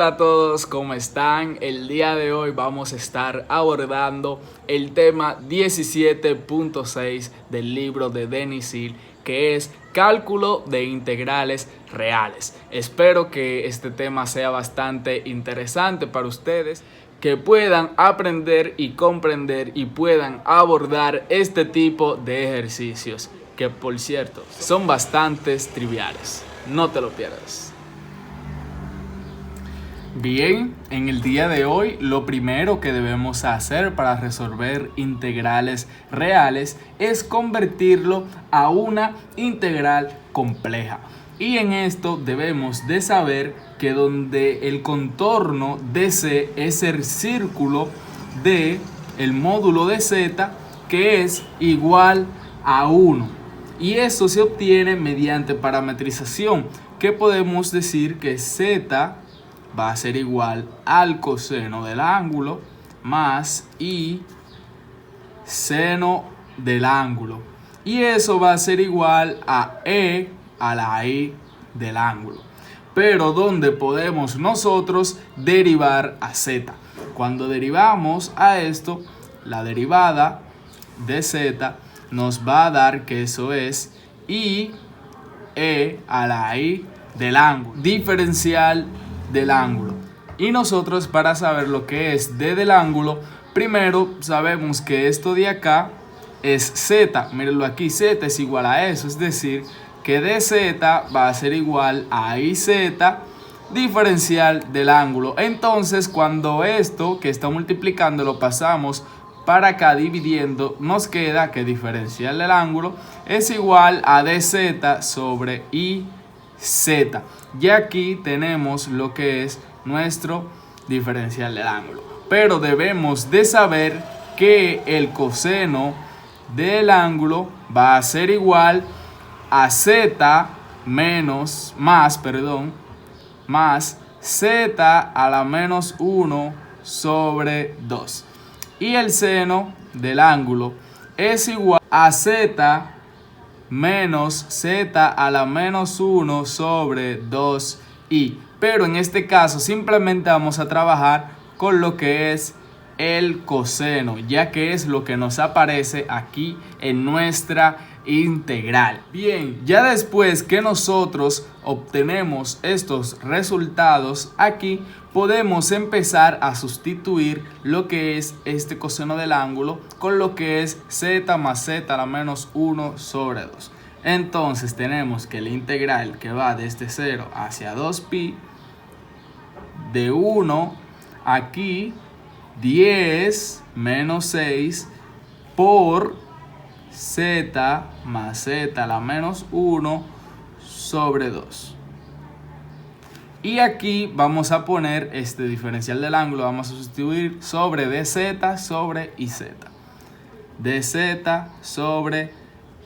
Hola a todos, ¿cómo están? El día de hoy vamos a estar abordando el tema 17.6 del libro de Denis Hill, que es cálculo de integrales reales. Espero que este tema sea bastante interesante para ustedes, que puedan aprender y comprender y puedan abordar este tipo de ejercicios, que por cierto son bastante triviales. No te lo pierdas. Bien, en el día de hoy lo primero que debemos hacer para resolver integrales reales es convertirlo a una integral compleja. Y en esto debemos de saber que donde el contorno de C es el círculo de el módulo de Z, que es igual a 1. Y eso se obtiene mediante parametrización, que podemos decir que Z va a ser igual al coseno del ángulo más I seno del ángulo. Y eso va a ser igual a E a la I del ángulo. Pero donde podemos nosotros derivar a Z. Cuando derivamos a esto, la derivada de Z nos va a dar que eso es I E a la I del ángulo. Diferencial del ángulo. Y nosotros, para saber lo que es D del ángulo, primero sabemos que esto de acá es Z. Mírenlo aquí, Z es igual a eso, es decir que DZ va a ser igual a IZ diferencial del ángulo. Entonces cuando esto que está multiplicando lo pasamos para acá dividiendo, nos queda que diferencial del ángulo es igual a DZ sobre IZ. Y aquí tenemos lo que es nuestro diferencial del ángulo. Pero debemos de saber que el coseno del ángulo va a ser igual a Z más Z a la menos 1 sobre 2. Y el seno del ángulo es igual a Z menos Z a la menos 1 sobre 2i. Pero en este caso simplemente vamos a trabajar con lo que es el coseno, ya que es lo que nos aparece aquí en nuestra integral. Bien, ya después que nosotros obtenemos estos resultados aquí, podemos empezar a sustituir lo que es este coseno del ángulo con lo que es Z más Z a la menos 1 sobre 2. Entonces tenemos que la integral que va desde 0 hacia 2pi de 1 aquí 10 menos 6 por Z más Z a la menos 1 sobre 2. Y aquí vamos a poner este diferencial del ángulo, vamos a sustituir sobre DZ sobre IZ. DZ sobre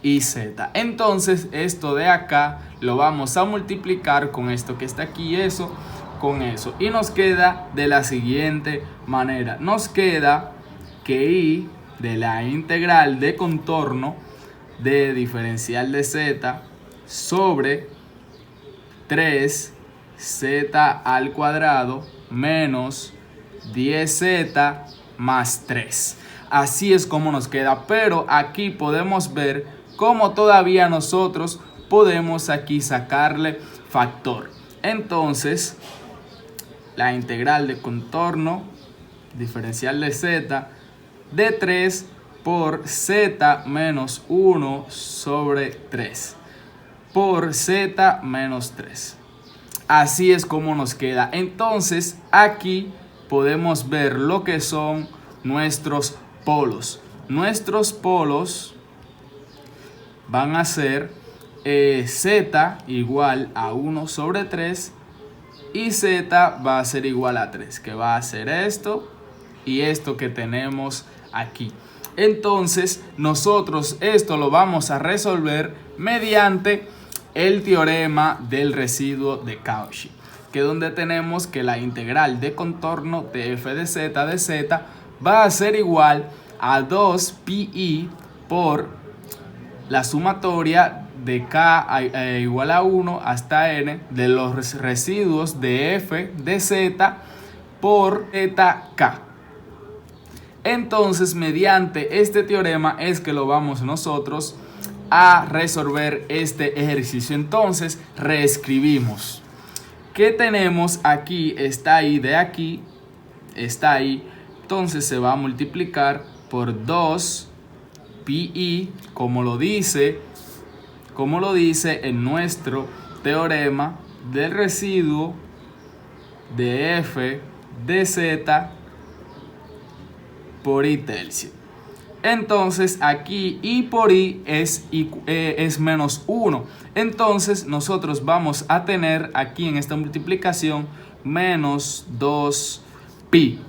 IZ. Entonces esto de acá lo vamos a multiplicar con esto que está aquí, eso con eso. Y nos queda de la siguiente manera. Nos queda que I de la integral de contorno de diferencial de Z sobre 3Z al cuadrado menos 10Z más 3. Así es como nos queda, pero aquí podemos ver cómo todavía nosotros podemos aquí sacarle factor. Entonces, la integral de contorno diferencial de Z de 3 por Z menos 1 sobre 3 por Z menos 3. Así es como nos queda. Entonces aquí podemos ver lo que son nuestros polos. Nuestros polos van a ser Z igual a 1 sobre 3 y Z va a ser igual a 3, que va a ser esto y esto que tenemos aquí. Entonces nosotros esto lo vamos a resolver mediante el teorema del residuo de Cauchy, que donde tenemos que la integral de contorno de f de z va a ser igual a 2pi por la sumatoria de k igual a 1 hasta n de los residuos de f de z por zk. Entonces, mediante este teorema es que lo vamos nosotros a resolver este ejercicio. Entonces, reescribimos. ¿Qué tenemos aquí? Está ahí, de aquí, está ahí. Entonces, se va a multiplicar por 2 pi, como lo dice en nuestro teorema del residuo de f de z por i tercio. Entonces aquí i por i es menos 1. Entonces nosotros vamos a tener aquí en esta multiplicación menos 2 pi.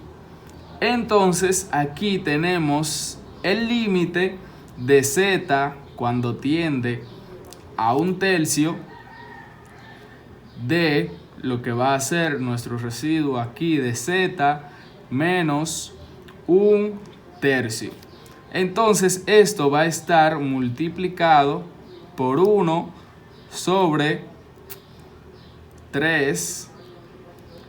Entonces aquí tenemos el límite de z cuando tiende a 1/3 de lo que va a ser nuestro residuo aquí de z menos 1/3. Entonces esto va a estar multiplicado por 1 sobre 3,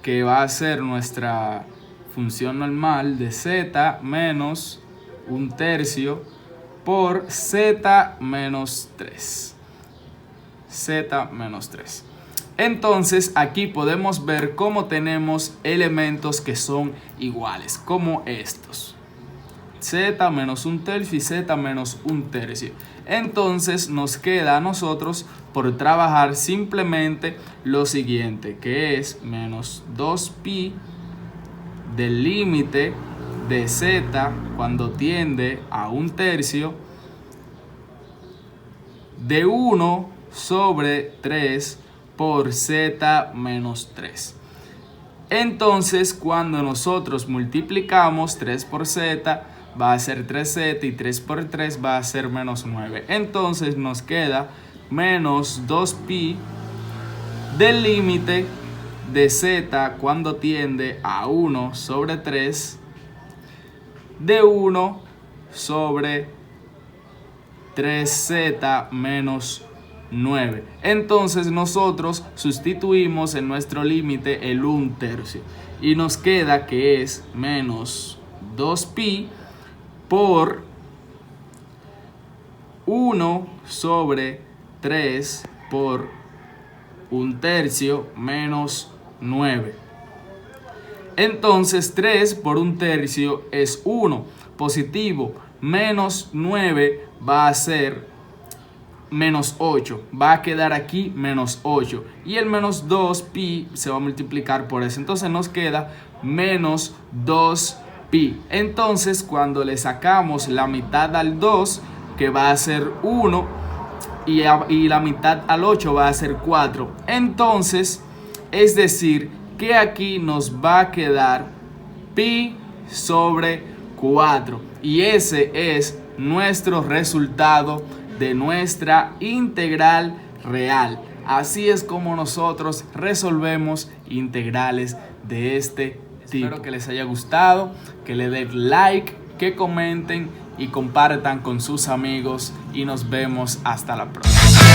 que va a ser nuestra función normal de z menos 1/3 por z menos 3. Z menos 3. Entonces aquí podemos ver cómo tenemos elementos que son iguales, como estos. Z menos 1/3 y z menos 1/3. Entonces nos queda a nosotros por trabajar simplemente lo siguiente, que es menos 2 pi del límite de z cuando tiende a 1/3 de 1 sobre 3 por z menos 3. Entonces cuando nosotros multiplicamos 3 por z va a ser 3z y 3 por 3 va a ser menos 9. Entonces nos queda menos 2 pi del límite de z cuando tiende a 1 sobre 3 de 1 sobre 3z menos 9. Entonces nosotros sustituimos en nuestro límite el 1/3 y nos queda que es menos 2 pi por 1 sobre 3 por 1/3 menos 9. Entonces 3 por 1/3 es 1 positivo, menos 9 va a ser menos 8, va a quedar aquí menos 8 y el menos 2 pi se va a multiplicar por eso. Entonces nos queda menos 2 pi. Entonces cuando le sacamos la mitad al 2, que va a ser 1, y la mitad al 8 va a ser 4, entonces es decir que aquí nos va a quedar pi sobre 4 y ese es nuestro resultado de nuestra integral real. Así es como nosotros resolvemos integrales de este tipo. Espero que les haya gustado, que le den like, que comenten y compartan con sus amigos y nos vemos hasta la próxima.